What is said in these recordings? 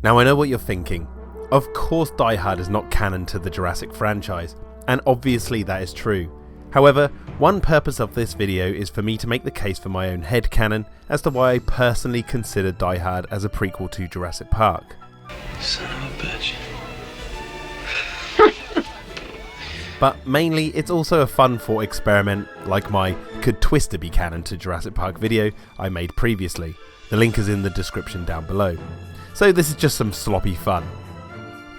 Now I know what you're thinking. Of course Die Hard is not canon to the Jurassic franchise, and obviously that is true. However, one purpose of this video is for me to make the case for my own headcanon as to why I personally consider Die Hard as a prequel to Jurassic Park. Son of a bitch. But mainly, it's also a fun thought experiment like my Could Twister be canon to Jurassic Park video I made previously. The link is in the description down below. So this is just some sloppy fun.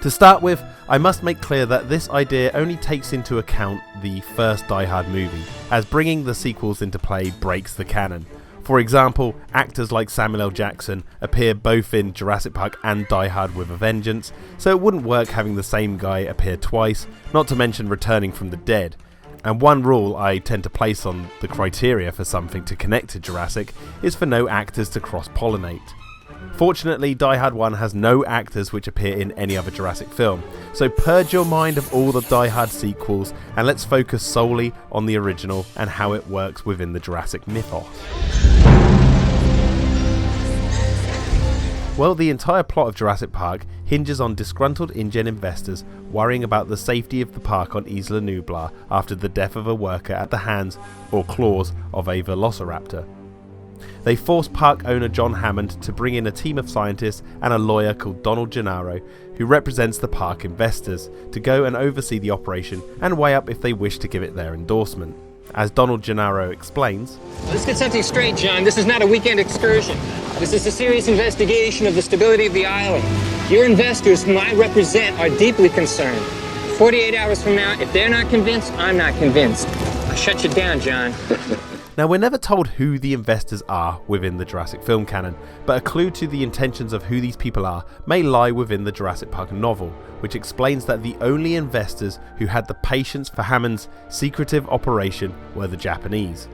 To start with, I must make clear that this idea only takes into account the first Die Hard movie, as bringing the sequels into play breaks the canon. For example, actors like Samuel L. Jackson appear both in Jurassic Park and Die Hard with a Vengeance, so it wouldn't work having the same guy appear twice, not to mention returning from the dead. And one rule I tend to place on the criteria for something to connect to Jurassic is for no actors to cross-pollinate. Fortunately, Die Hard 1 has no actors which appear in any other Jurassic film, so purge your mind of all the Die Hard sequels and let's focus solely on the original and how it works within the Jurassic mythos. Well, the entire plot of Jurassic Park hinges on disgruntled InGen investors worrying about the safety of the park on Isla Nublar after the death of a worker at the hands or claws of a velociraptor. They forced park owner John Hammond to bring in a team of scientists and a lawyer called Donald Janaro, who represents the park investors, to go and oversee the operation and weigh up if they wish to give it their endorsement. As Donald Janaro explains, "Let's get something straight, John. This is not a weekend excursion. This is a serious investigation of the stability of the island. Your investors, whom I represent, are deeply concerned. 48 hours from now, if they're not convinced, I'm not convinced. I'll shut you down, John." Now, we're never told who the investors are within the Jurassic film canon, but a clue to the intentions of who these people are may lie within the Jurassic Park novel, which explains that the only investors who had the patience for Hammond's secretive operation were the Japanese.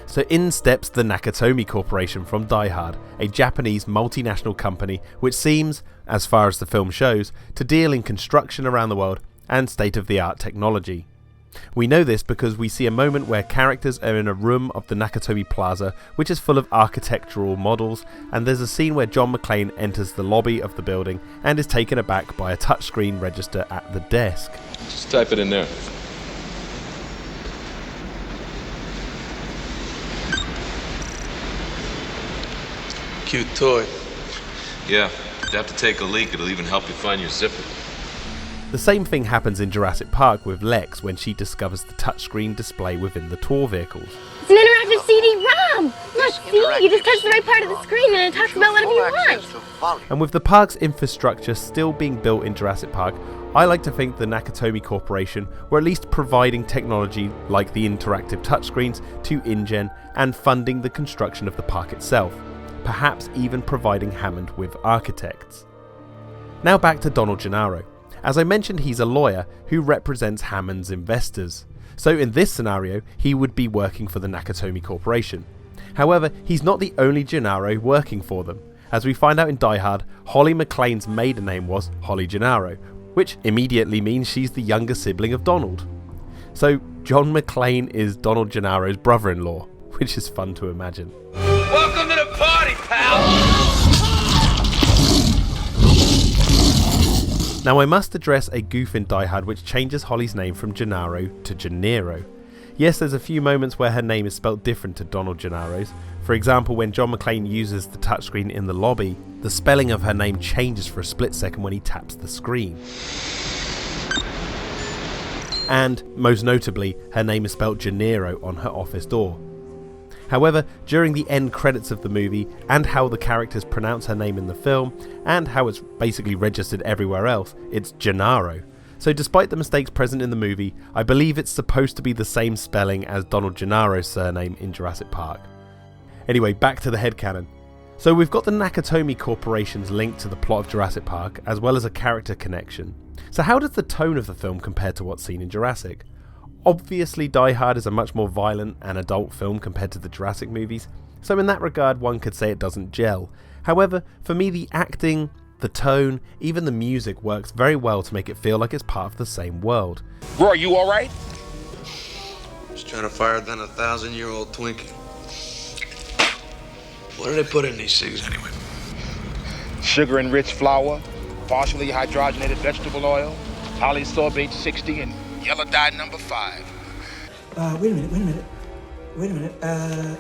So in steps the Nakatomi Corporation from Die Hard, a Japanese multinational company which seems, as far as the film shows, to deal in construction around the world and state-of-the-art technology. We know this because we see a moment where characters are in a room of the Nakatomi Plaza which is full of architectural models, and there's a scene where John McClane enters the lobby of the building and is taken aback by a touchscreen register at the desk. Just type it in there. Cute toy. Yeah, if you have to take a leak, it'll even help you find your zipper. The same thing happens in Jurassic Park with Lex when she discovers the touchscreen display within the tour vehicles. It's an interactive CD-ROM! Look, see? You just touch the right part of the screen and it talks about whatever you want. And with the park's infrastructure still being built in Jurassic Park, I like to think the Nakatomi Corporation were at least providing technology like the interactive touchscreens to InGen and funding the construction of the park itself, perhaps even providing Hammond with architects. Now back to Donald Janaro. As I mentioned, he's a lawyer who represents Hammond's investors, so in this scenario he would be working for the Nakatomi Corporation. However, he's not the only Janaro working for them. As we find out in Die Hard, Holly McClane's maiden name was Holly Janaro, which immediately means she's the younger sibling of Donald. So John McClane is Donald Jannaro's brother-in-law, which is fun to imagine. Welcome to the party, pal! Now I must address a goof in Die Hard which changes Holly's name from Janaro to Janiro. Yes, there's a few moments where her name is spelt different to Donald Jannaro's. For example, when John McClane uses the touchscreen in the lobby, the spelling of her name changes for a split second when he taps the screen. And, most notably, her name is spelt Janiro on her office door. However, during the end credits of the movie, and how the characters pronounce her name in the film, and how it's basically registered everywhere else, it's Janaro. So despite the mistakes present in the movie, I believe it's supposed to be the same spelling as Donald Jannaro's surname in Jurassic Park. Anyway, back to the headcanon. So we've got the Nakatomi Corporation's link to the plot of Jurassic Park, as well as a character connection. So how does the tone of the film compare to what's seen in Jurassic? Obviously, Die Hard is a much more violent and adult film compared to the Jurassic movies, so in that regard one could say it doesn't gel. However, for me the acting, the tone, even the music works very well to make it feel like it's part of the same world. Bro, you alright? Just trying to fire down a 1,000-year-old Twinkie. What do they put in these cigs anyway? sugar-enriched flour, partially hydrogenated vegetable oil, polysorbate 60, and yellow dye number 5. Wait a minute.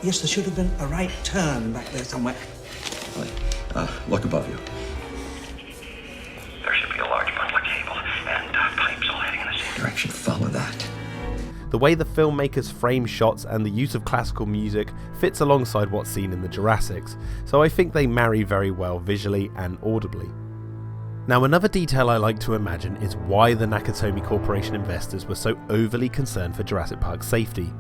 Yes, there should have been a right turn back there somewhere. Look above you. There should be a large bundle of cable and pipes all heading in the same Direction. Follow that. The way the filmmakers frame shots and the use of classical music fits alongside what's seen in the Jurassics, so I think they marry very well visually and audibly. Now, another detail I like to imagine is why the Nakatomi Corporation investors were so overly concerned for Jurassic Park's safety.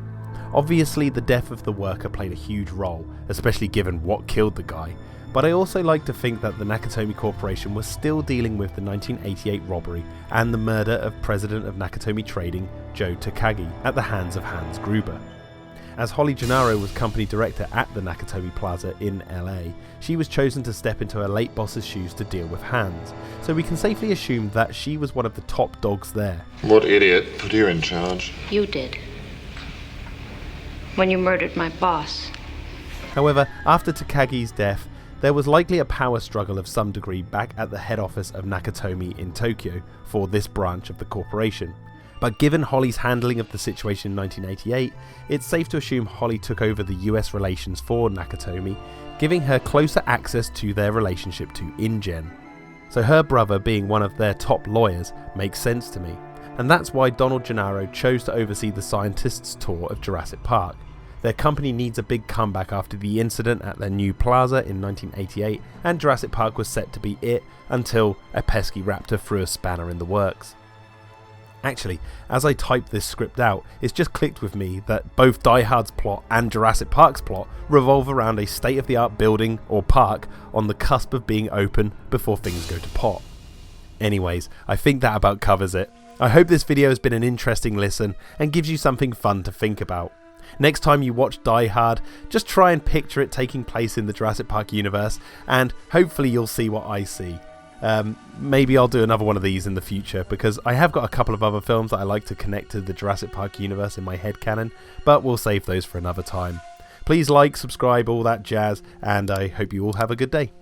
Obviously, the death of the worker played a huge role, especially given what killed the guy, but I also like to think that the Nakatomi Corporation was still dealing with the 1988 robbery and the murder of President of Nakatomi Trading, Joe Takagi, at the hands of Hans Gruber. As Holly Janaro was company director at the Nakatomi Plaza in LA, she was chosen to step into her late boss's shoes to deal with Hans, so we can safely assume that she was one of the top dogs there. What idiot put you in charge? You did. When you murdered my boss. However, after Takagi's death, there was likely a power struggle of some degree back at the head office of Nakatomi in Tokyo for this branch of the corporation. But given Holly's handling of the situation in 1988, it's safe to assume Holly took over the US relations for Nakatomi, giving her closer access to their relationship to InGen. So her brother being one of their top lawyers makes sense to me, and that's why Donald Janaro chose to oversee the scientists' tour of Jurassic Park. Their company needs a big comeback after the incident at their new plaza in 1988, and Jurassic Park was set to be it until a pesky raptor threw a spanner in the works. Actually, as I typed this script out, it's just clicked with me that both Die Hard's plot and Jurassic Park's plot revolve around a state-of-the-art building or park on the cusp of being open before things go to pot. Anyways, I think that about covers it. I hope this video has been an interesting listen and gives you something fun to think about. Next time you watch Die Hard, just try and picture it taking place in the Jurassic Park universe, and hopefully you'll see what I see. Maybe I'll do another one of these in the future, because I have got a couple of other films that I like to connect to the Jurassic Park universe in my headcanon, but we'll save those for another time. Please like, subscribe, all that jazz, and I hope you all have a good day.